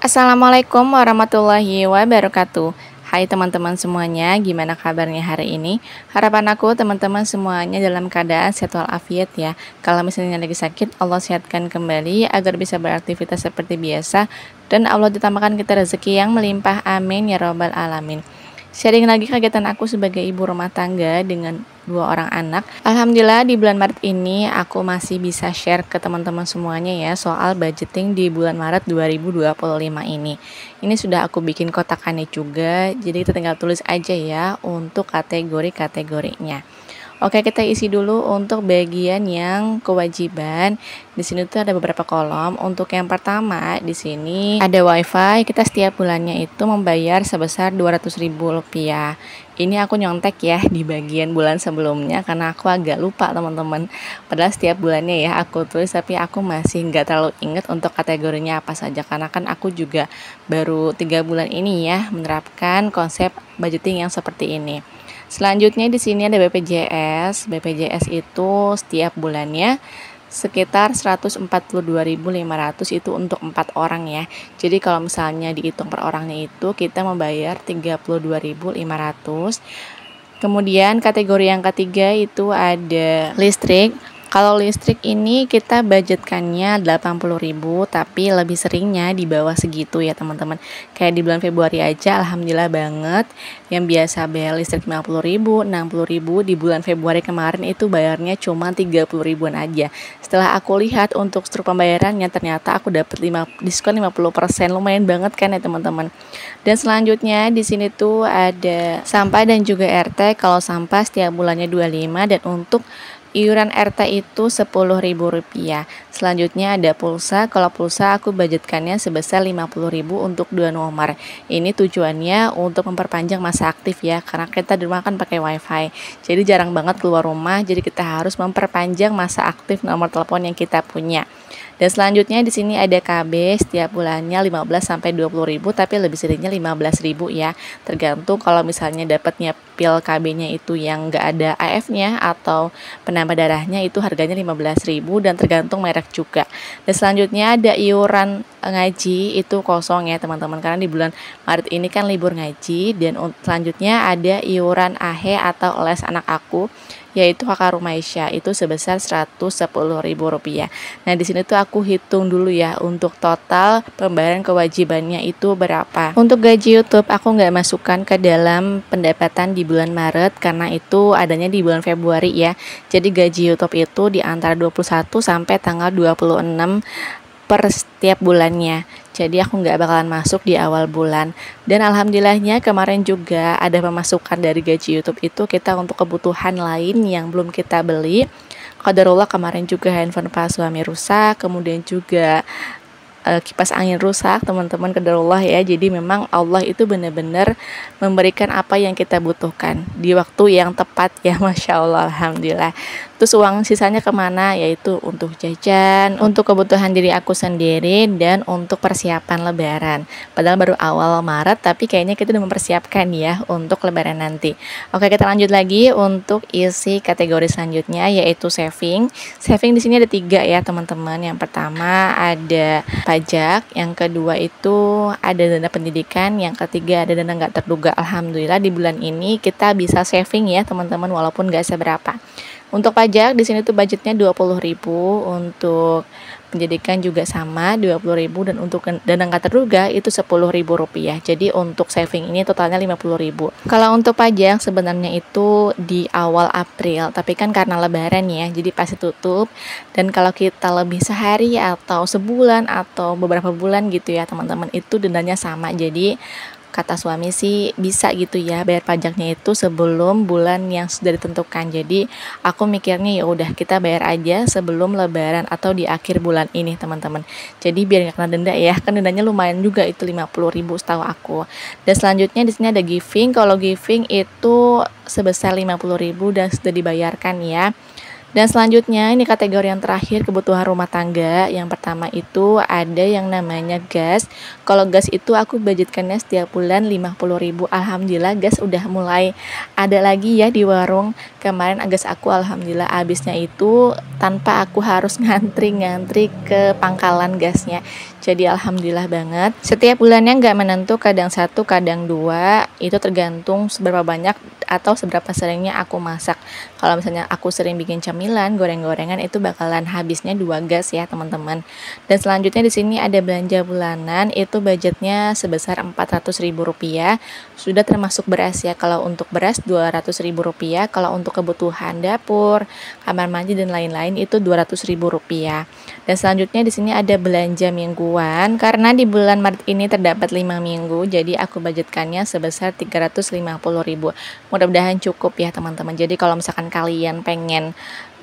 Assalamualaikum warahmatullahi wabarakatuh. Hai teman-teman semuanya, gimana kabarnya hari ini? Harapan aku teman-teman semuanya dalam keadaan sehat walafiat ya. Kalau misalnya lagi sakit, Allah sehatkan kembali agar bisa beraktivitas seperti biasa dan Allah ditambahkan kita rezeki yang melimpah. Amin ya robbal alamin. Sharing lagi kegiatan aku sebagai ibu rumah tangga dengan 2 orang anak. Alhamdulillah di bulan Maret ini aku masih bisa share ke teman-teman semuanya ya soal budgeting di bulan Maret 2025 ini. Ini sudah aku bikin kotakannya juga, jadi kita tinggal tulis aja ya untuk kategori-kategorinya. Oke, kita isi dulu untuk bagian yang kewajiban. Di sini tuh ada beberapa kolom. Untuk yang pertama, di sini ada WiFi. Kita setiap bulannya itu membayar sebesar Rp200.000. Ini aku nyontek ya di bagian bulan sebelumnya karena aku agak lupa teman-teman. Padahal setiap bulannya ya aku tulis, tapi aku masih nggak terlalu inget untuk kategorinya apa saja karena kan aku juga baru 3 bulan ini ya menerapkan konsep budgeting yang seperti ini. Selanjutnya di sini ada BPJS. BPJS itu setiap bulannya sekitar 142.500 itu untuk 4 orang ya. Jadi kalau misalnya dihitung per orangnya itu kita membayar 32.500. Kemudian kategori yang ketiga itu ada listrik. Kalau listrik ini kita budgetkannya 80.000, tapi lebih seringnya di bawah segitu ya teman-teman. Kayak di bulan Februari aja alhamdulillah banget yang biasa bayar listrik 50.000, 60.000, di bulan Februari kemarin itu bayarnya cuma 30.000-an aja. Setelah aku lihat untuk struktur pembayarannya ternyata aku dapat diskon 50%, lumayan banget kan ya teman-teman. Dan selanjutnya di sini tuh ada sampah dan juga RT. Kalau sampah setiap bulannya 25 dan untuk iuran RT itu Rp10.000. Selanjutnya ada pulsa. Kalau pulsa aku budgetkannya sebesar 50.000 untuk 2 nomor. Ini tujuannya untuk memperpanjang masa aktif ya, karena kita di rumah kan pakai WiFi. Jadi jarang banget keluar rumah, jadi kita harus memperpanjang masa aktif nomor telepon yang kita punya. Dan selanjutnya di sini ada KB setiap bulannya 15 sampai 20.000, tapi lebih seringnya 15.000 ya. Tergantung kalau misalnya dapatnya pil KB-nya itu yang enggak ada AF-nya atau penambah darahnya itu harganya 15.000 dan tergantung merek juga. Dan selanjutnya ada iuran ngaji itu kosong ya teman-teman karena di bulan Maret ini kan libur ngaji. Dan selanjutnya ada iuran AHE atau les anak aku yaitu Kakak Rumaisya itu sebesar Rp110.000. Nah, di sini tuh aku hitung dulu ya untuk total pembayaran kewajibannya itu berapa. Untuk gaji YouTube aku nggak masukkan ke dalam pendapatan di bulan Maret karena itu adanya di bulan Februari ya. Jadi gaji YouTube itu di antara 21 sampai tanggal 26 per setiap bulannya. Jadi aku nggak bakalan masuk di awal bulan. Dan alhamdulillahnya kemarin juga ada pemasukan dari gaji YouTube itu kita untuk kebutuhan lain yang belum kita beli. Qadarullah kemarin juga handphone pas suami rusak, kemudian juga kipas angin rusak teman-teman, qadarullah ya. Jadi memang Allah itu benar-benar memberikan apa yang kita butuhkan di waktu yang tepat ya, Masya Allah, alhamdulillah. Terus uang sisanya kemana? Yaitu untuk jajan, untuk kebutuhan diri aku sendiri, dan untuk persiapan lebaran. Padahal baru awal Maret, tapi kayaknya kita udah mempersiapkan ya untuk lebaran nanti. Oke, kita lanjut lagi untuk isi kategori selanjutnya yaitu saving. Saving di sini ada 3 ya teman-teman. Yang pertama ada pajak, yang kedua itu ada dana pendidikan, yang ketiga ada dana nggak terduga. Alhamdulillah di bulan ini kita bisa saving ya teman-teman walaupun nggak seberapa. Untuk pajak di sini tuh budgetnya 20.000, untuk pendidikan juga sama 20.000, dan untuk dana nggak terduga itu Rp10.000. Jadi untuk saving ini totalnya 50.000. Kalau untuk pajak sebenarnya itu di awal April, tapi kan karena lebaran ya, jadi pasti tutup. Dan kalau kita lebih sehari atau sebulan atau beberapa bulan gitu ya teman-teman, itu dendanya sama. Jadi kata suami sih bisa gitu ya bayar pajaknya itu sebelum bulan yang sudah ditentukan. Jadi aku mikirnya ya udah kita bayar aja sebelum lebaran atau di akhir bulan ini teman-teman. Jadi biar nggak kena denda ya, kan dendanya lumayan juga itu 50.000 setahu aku. Dan selanjutnya di sini ada giving. Kalau giving itu sebesar 50.000 dan sudah dibayarkan ya. Dan selanjutnya ini kategori yang terakhir kebutuhan rumah tangga. Yang pertama itu ada yang namanya gas. Kalau gas itu aku budgetkannya setiap bulan 50.000. Alhamdulillah gas udah mulai ada lagi ya di warung. Kemarin gas aku alhamdulillah habisnya itu tanpa aku harus ngantri ke pangkalan gasnya. Jadi alhamdulillah banget. Setiap bulannya nggak menentu, kadang 1, kadang 2, itu tergantung seberapa banyak atau seberapa seringnya aku masak. Kalau misalnya aku sering bikin camilan, goreng-gorengan, itu bakalan habisnya 2 gas ya teman-teman. Dan selanjutnya di sini ada belanja bulanan, itu budgetnya sebesar Rp400.000. Sudah termasuk beras ya. Kalau untuk beras Rp200.000, kalau untuk kebutuhan dapur, kamar mandi dan lain-lain itu Rp200.000. Dan selanjutnya di sini ada belanja mingguan, karena di bulan Maret ini terdapat 5 minggu, jadi aku budgetkannya sebesar Rp350.000. Mudah-mudahan cukup ya teman-teman. Jadi kalau misalkan kalian pengen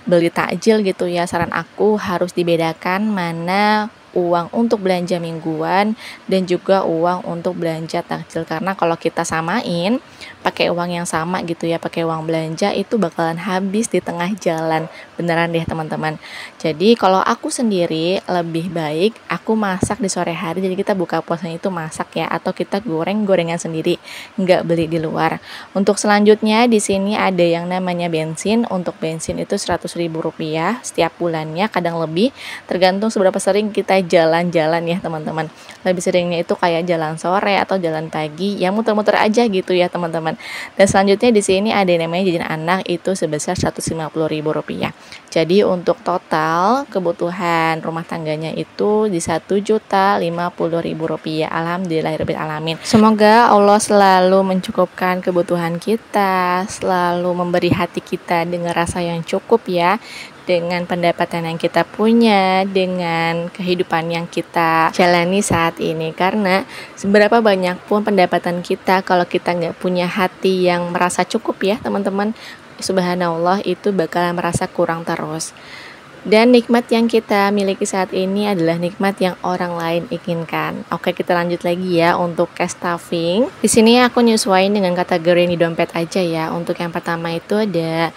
beli takjil gitu ya, saran aku harus dibedakan mana uang untuk belanja mingguan dan juga uang untuk belanja takjil, karena kalau kita samain pakai uang yang sama gitu ya, pakai uang belanja, itu bakalan habis di tengah jalan, beneran deh teman-teman. Jadi kalau aku sendiri lebih baik aku masak di sore hari, jadi kita buka puasanya itu masak ya, atau kita goreng-gorengan sendiri, nggak beli di luar. Untuk selanjutnya di sini ada yang namanya bensin. Untuk bensin itu Rp100.000 setiap bulannya, kadang lebih, tergantung seberapa sering kita jalan-jalan ya teman-teman. Lebih seringnya itu kayak jalan sore atau jalan pagi, ya muter-muter aja gitu ya teman-teman. Dan selanjutnya di sini ada yang namanya jajan anak, itu sebesar Rp150.000. Jadi untuk total kebutuhan rumah tangganya itu di Rp1.050.000. Alhamdulillahirabbil alamin. Semoga Allah selalu mencukupkan kebutuhan kita, selalu memberi hati kita dengan rasa yang cukup ya, dengan pendapatan yang kita punya, dengan kehidupan yang kita jalani saat ini. Karena seberapa banyak pun pendapatan kita, kalau kita nggak punya hati yang merasa cukup ya teman-teman, subhanallah itu bakalan merasa kurang terus. Dan nikmat yang kita miliki saat ini adalah nikmat yang orang lain inginkan. Oke, kita lanjut lagi ya untuk cash stuffing. Di sini aku nyesuaiin dengan kategori di dompet aja ya. Untuk yang pertama itu ada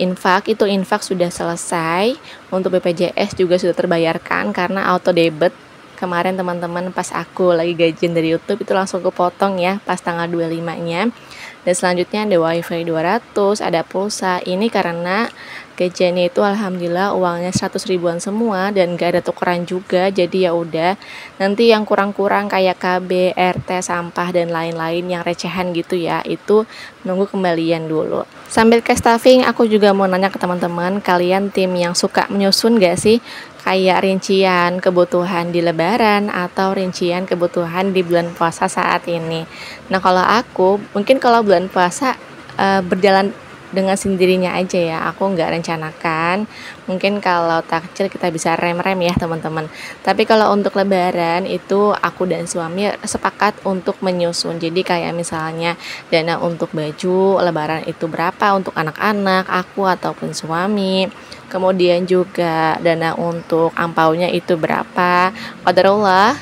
infak, itu infak sudah selesai. Untuk BPJS juga sudah terbayarkan karena auto debit. Kemarin teman-teman pas aku lagi gajian dari YouTube itu langsung kepotong ya pas tanggal 25-nya. Dan selanjutnya ada wifi 200, ada pulsa. Ini karena gajiannya itu alhamdulillah uangnya 100 ribuan semua dan gak ada tukeran juga. Jadi ya udah, nanti yang kurang-kurang kayak KB, RT, sampah dan lain-lain yang recehan gitu ya, itu nunggu kembalian dulu. Sambil cash stuffing, aku juga mau nanya ke teman-teman, kalian tim yang suka menyusun gak sih? Kayak rincian kebutuhan di lebaran atau rincian kebutuhan di bulan puasa saat ini. Nah kalau aku, mungkin kalau bulan puasa berjalan dengan sendirinya aja ya, aku nggak rencanakan. Mungkin kalau takjil kita bisa rem-rem ya teman-teman. Tapi kalau untuk lebaran itu aku dan suami sepakat untuk menyusun. Jadi kayak misalnya dana untuk baju lebaran itu berapa untuk anak-anak, aku ataupun suami. Kemudian juga dana untuk ampaunya itu berapa. Qadarullah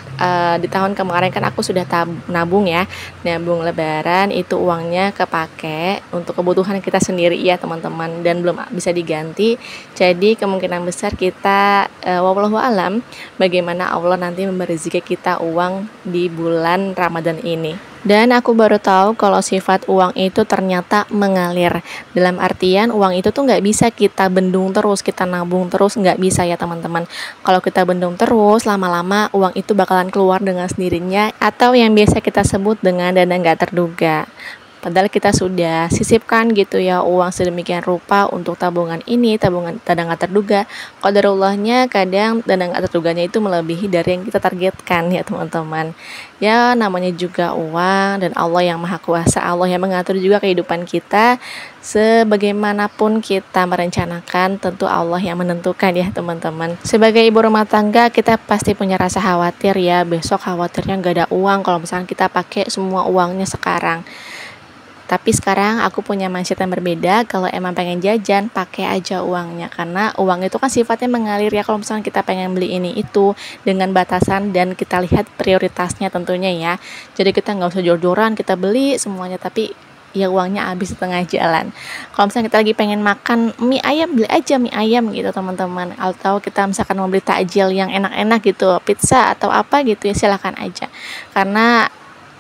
di tahun kemarin kan aku sudah nabung ya, nabung lebaran, itu uangnya kepake untuk kebutuhan kita sendiri ya teman-teman, dan belum bisa diganti. Jadi kemungkinan besar kita wallahu alam bagaimana Allah nanti memberi rezeki kita uang di bulan Ramadan ini. Dan aku baru tahu kalau sifat uang itu ternyata mengalir. Dalam artian uang itu tuh nggak bisa kita bendung terus, kita nabung terus, nggak bisa ya teman-teman. Kalau kita bendung terus, lama-lama uang itu bakalan keluar dengan sendirinya, atau yang biasa kita sebut dengan dana nggak terduga. Padahal kita sudah sisipkan gitu ya uang sedemikian rupa untuk tabungan ini, tabungan dana nggak terduga. Qadarullahnya kadang dana nggak terduganya itu melebihi dari yang kita targetkan ya teman-teman. Ya namanya juga uang, dan Allah yang maha kuasa, Allah yang mengatur juga kehidupan kita. Sebagaimanapun kita merencanakan, tentu Allah yang menentukan ya teman-teman. Sebagai ibu rumah tangga, kita pasti punya rasa khawatir ya, besok khawatirnya nggak ada uang kalau misalnya kita pakai semua uangnya sekarang. Tapi sekarang aku punya mindset yang berbeda. Kalau emang pengen jajan, pakai aja uangnya, karena uang itu kan sifatnya mengalir ya. Kalau misalnya kita pengen beli ini itu dengan batasan dan kita lihat prioritasnya tentunya ya. Jadi kita nggak usah jor-joran kita beli semuanya, tapi ya uangnya habis di tengah jalan. Kalau misalnya kita lagi pengen makan mie ayam, beli aja mie ayam gitu teman-teman. Atau kita misalkan mau beli takjil yang enak-enak gitu, pizza atau apa gitu ya, silakan aja. Karena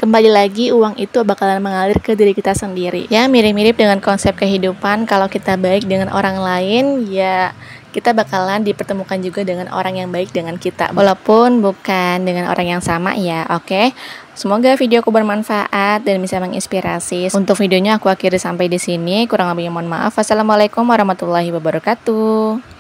kembali lagi uang itu bakalan mengalir ke diri kita sendiri. Ya mirip-mirip dengan konsep kehidupan, kalau kita baik dengan orang lain ya kita bakalan dipertemukan juga dengan orang yang baik dengan kita, walaupun bukan dengan orang yang sama ya. Oke, semoga videoku bermanfaat dan bisa menginspirasi. Untuk videonya aku akhiri sampai di sini, kurang lebihnya mohon maaf. Wassalamualaikum warahmatullahi wabarakatuh.